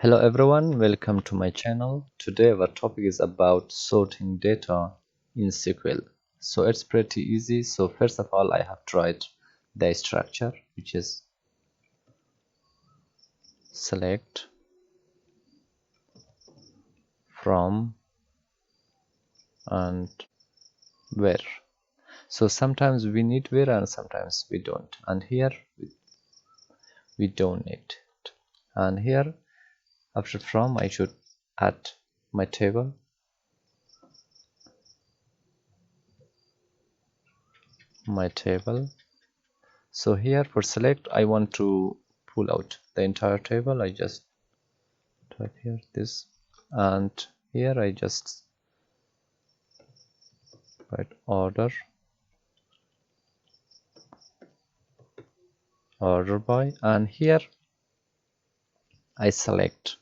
Hello everyone, welcome to my channel. Today our topic is about sorting data in SQL. So it's pretty easy. So first of all, I have tried the structure, which is select, from, and where. So sometimes we need where and sometimes we don't, and here we don't need it. And here after from, I should add my table. So here for select, I want to pull out the entire table. I just type here this, and here I just write order by, and here I select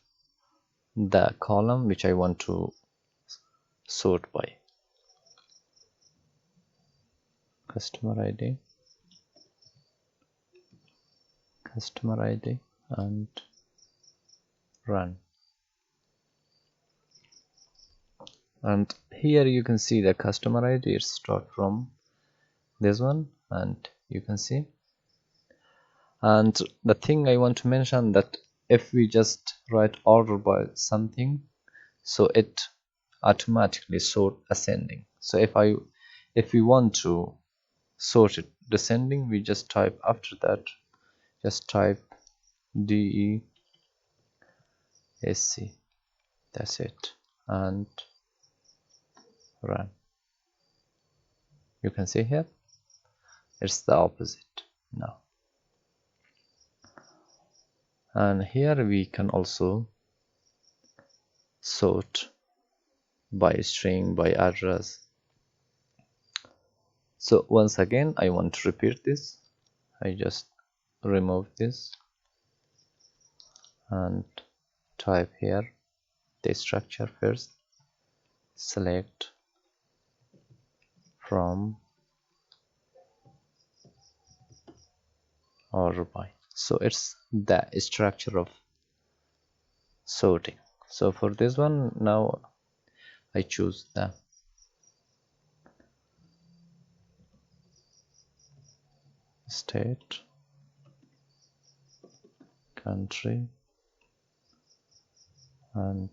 the column which I want to sort by. Customer ID, and run. And here you can see the customer ID. It start from this one, and you can see. And the thing I want to mention that if we just write order by something, so it automatically sort ascending. So if we want to sort it descending, we just type after that, just type DESC, that's it, and run. You can see here it's the opposite now. And here we can also sort by string, by address. So once again, I want to repeat this. I just remove this and type here the structure first, select, from, order by. So it's the structure of sorting. So for this one, now I choose the state, country, and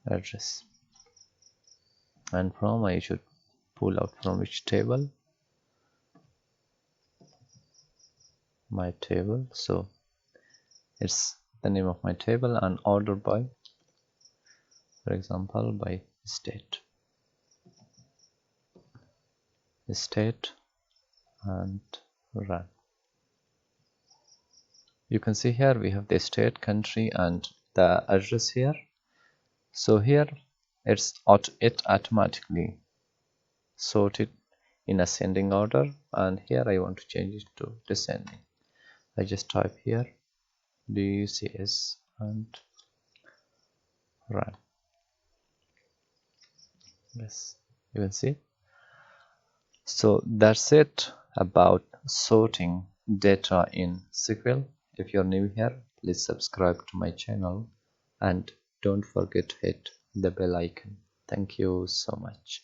address. And from, I should pull out from which table, my table. So it's the name of my table, and order by, for example, by state, and run. You can see here we have the state, country, and the address here. So here it automatically sorted in ascending order, and here I want to change it to descending. I just type here DCS and run. Yes, you can see. So that's it about sorting data in SQL. If you're new here, please subscribe to my channel and don't forget to hit the bell icon. Thank you so much.